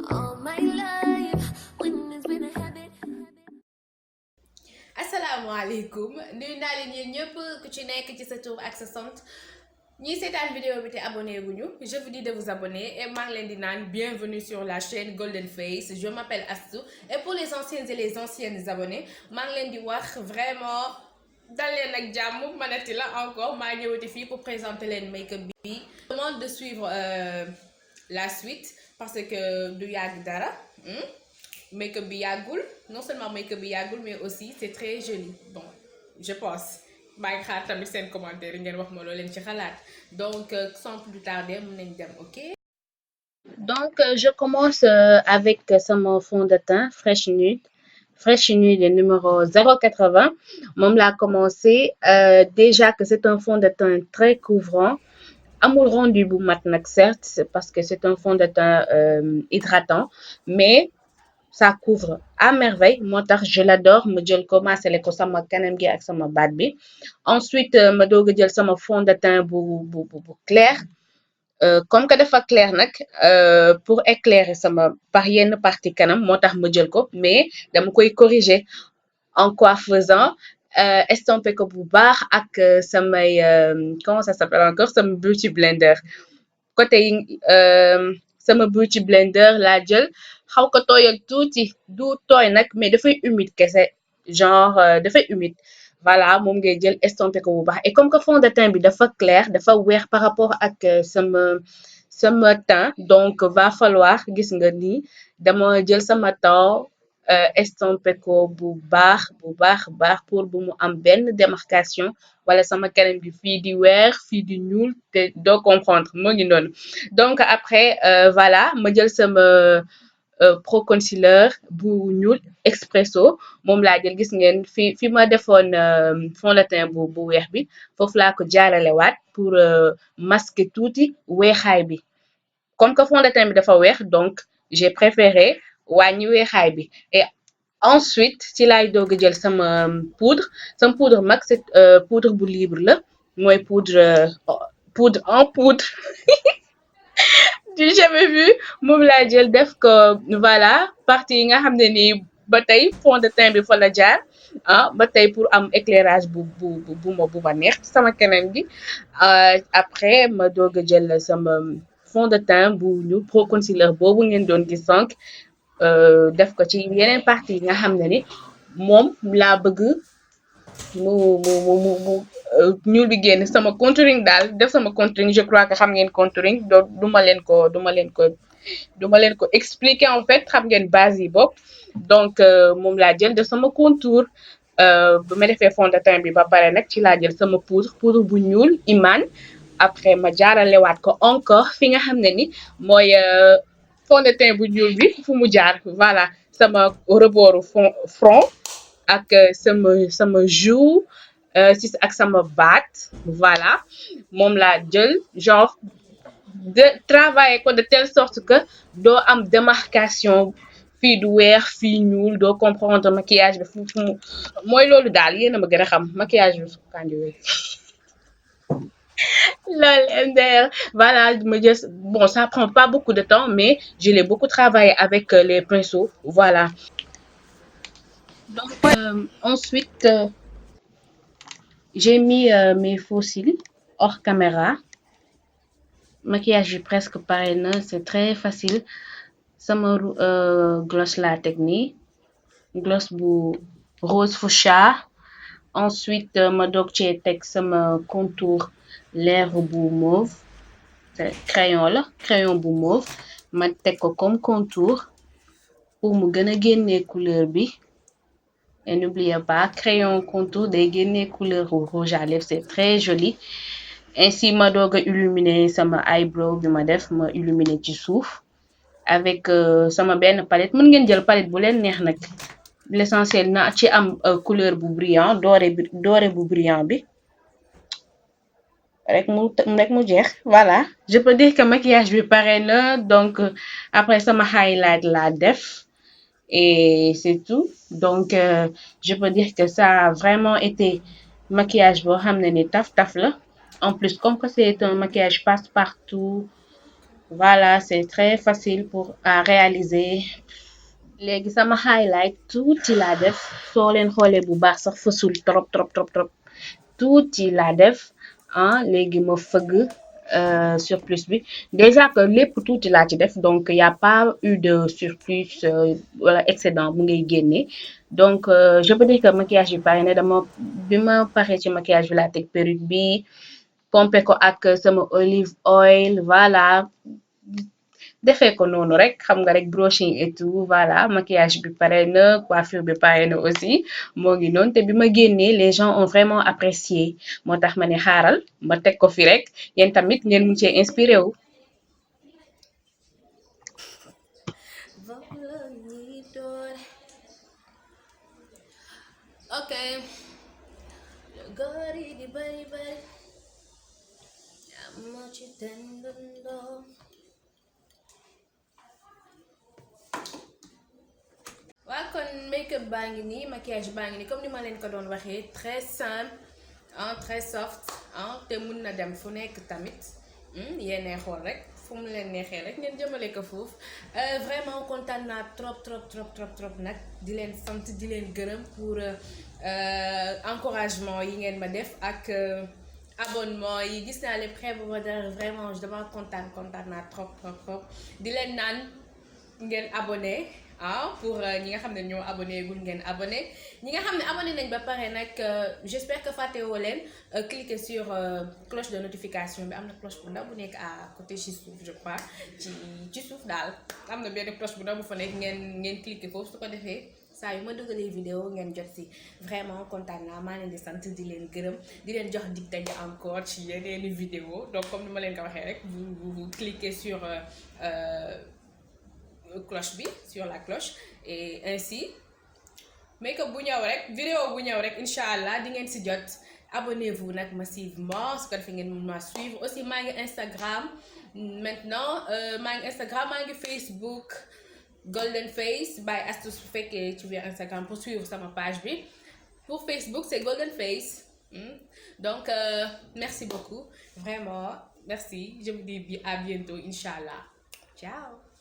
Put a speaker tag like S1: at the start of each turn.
S1: all my life when it's been a habit.
S2: asalaamaaleykum nuyu naa leen yéen ñëpp ku ci nekk ci sa tur ak sa sant ñii seetaan vidéo bi te abonné guñu je vous dis de vous abonner et maa ngi leen di naan bienvenue sur la chaîne Golden Face. Je m'appelle Astou et pour les anciennes et les anciennes abonnés maa ngi leen di wax vraiment dal leen ak jàmm manati la encore maa ñëwati fii pour présenter leen make-up bi. Je vous demande de suivre la suite parce que du yàgg dara. Make-up bi yàggul non seulement make-up bi yàggul mais aussi c'est très joli bon je pense maa ngi xaar tamit seen commentaire yi ngeen wax ma loo leen ci xalaat donc sans plus tarder mën nañ dem ok.
S3: Donc, je commence avec mon fond de teint Fresh Nude. Fresh Nude numéro 080. Moom l'a commencé. Déjà que c'est un fond de teint très couvrant. Amul rendu bu mat nag certes, parce que c'est un fond de teint hydratant, mais ça couvre à merveille. Moo tax je l'adore. Ma jël ko maasale ko sama kanam gi ak sama baat bi. Ensuite, ma doog a jël sama fond de teint bu clair. Comme que dafa clair nag pour éclairer sama par yenn partie kanam moo tax ma jël ko mais dama koy corriger en quoi faisant estomper ko bu baax ak samay comment ça s'appelle encore sama beauty blender côté yi sama beauty blender laa jël xaw ko tooyal tuuti du tooy nag mais dafay humide kese genre dafay humide voilà moom ngay jël estomper ko bu baax et comme que fond de teint bi dafa clair dafa weex par rapport ak sama teint donc va falloir gis nga nii dama jël sama temps estomper ko bu baax pour bu mu am benn démarcation wala sama kanam gi fii di weex fii di ñuul te doo comprendre moo ngi noonu donc après voilà ma jël sama pro concealer bu ñuul expresso moom laa jël gis ngeen fi ma defoon fond de teint bu weex bi foofu laa ko jaarale waat pour masquer tuuti weexaay bi comme que fond de teint bi dafa weex donc j'ai préféré wàññi weexaay bi et ensuite ci laay doog a jël sama poudre mag c'est poudre bu libre la mooy poudre en poudre du jamais vu moom laa jël def ko voilà partie yi nga xam ne nii ba tey fond de teint bi fa la jaar ba tey pour am éclairage bu ma neex ci sama kanam gi après ma doog a jël sama fond de teint bu ñu pro concealer boobu ngeen doon gis sànq def ko ci yeneen partie yi nga xam ne ni moom laa bëgg mu ñuul bi génn sama contouring daal def sama contouring je crois que xam ngeen contouring donc duma leen ko expliquer en fait xam ngeen base yi bopp donc moom laa jël def sama contour ba ma defee fond de teint bi ba pare nag ci laa jël sama poudre bu ñuul Iman après ma jaaralewaat ko encore fi nga xam ne ni mooy fond de teint bu ñuul bi fu mu jaar voilà sama rebooru front ak sama joue si ak sama baat voilà moom laa jël genre de travailler ko de telle sorte que doo am démarcation fii du weex fii ñuul doo comprendre maquillage bi fu mu mooy loolu daal yéen a ma gën a xam maquillage bi su kandiwee loolu MDR voilà ma jël bon ça prend pas beaucoup de temps mais je l'ai beaucoup travaillé avec les pinceaux voilà donc ensuite j'ai mis mes faux cils hors caméra maquillage bi presque pare na c'est très facile sama gloss laa teg nii gloss bu rose fuchsia ensuite ma doog cee teg sama contour lèvre bu mauve crayon bu mauve ma teg ko comme contour pour mu gën a génnee couleur bi et n'oubliez pas crayon contour day génnee couleur rouge à lèvres c'est très joli ainsi ma doog a illuminer sama eyebrow bi ma def ma illuminer ci suuf avec sama benn palette mën ngeen jël palette bu leen neex nag l'essentiel na ci am couleur bu brillant doré bu brillant bi rek mu jeex voilà je peux dire que maquillage bi pare na donc après sama highlight laa def et c'est tout donc je peux dire que ça a vraiment été maquillage boo xam ne ni taf la en plus comme que c'est un maquillage passe-partout Voilà, c'est très facile pour à réaliser. Léegi sama highlight tuuti laa def soo leen xoolee bu baax sax fësul trop trop trop trop tuuti laa def léegi ma fëgg surplus bi déjà que lépp tuuti laa ci def donc y a pas eu de surplus wala excédent bu ngay génne donc je peux dire que maquillage bi pare na dama bi ma paree ci maquillage bi laa teg perruque bi pompe ko ak sama olive oil voilà defee ko noonu rek xam nga rek brushing et tout voilà maquillage bi pare na coiffure bi pare na aussi moo ngi noonu te bi ma génnee les gens ont vraiment apprécié moo tax ma ne xaaral ma teg ko fi rek yéen tamit ngeen mun cee inspiré wu.
S2: ok góor yi di bari bari moo ci dendandoo. waaw kon make-up baa ngi nii maquillage baa ngi nii comme ni ma leen ko doon waxee très simple très soft te mun na dem fu nekk tamit yéenay xool rek fu mu leen neexee rek ngeen jëmale ko foofu vraiment kontaan naa trop trop trop trop trop nag di leen sant di leen gërëm pour encouragement yi ngeen ma def ak abonnement yi gis naa les pré-abonnements vraiment dama kontaan naa trop trop trop di leen naan ngeen abonné pour ñi nga xam ne ñoo abonné gul ngeen abonné ñi nga xam ne abonné nañ ba pare nag j'espère que fàttewoo leen cliquer sur cloche de notification bi am na cloche bu ndaw bu nekk à côté ci suuf je crois ci suuf daal am na benn cloche bu ndaw bu fa nekk ngeen cliquer foofu su ko defee saa yu ma dugalee vidéo ngeen jot si vraiment kontaan naa maa leen di sant di leen gërëm di leen jox dig daje encore ci yeneeni vidéo donc comme ni ma leen ko waxee rek vous cliquez sur cloche bi sur la cloche et ainsi make-up bu ñëw rek vidéo bu ñëw rek incha allah di ngeen si jot abonnez-vous nag massivement su ko defee ngeen mun ma suivre aussi maa ngi Instagram maintenant maa ngi Instagram maa ngi Facebook Golden Face by Astou su fekkee ci biir Instagram pour suivre sama page bi pour Facebook c'est Golden Face donc merci beaucoup vraiment merci je vous dis à bientôt incha allah ciao.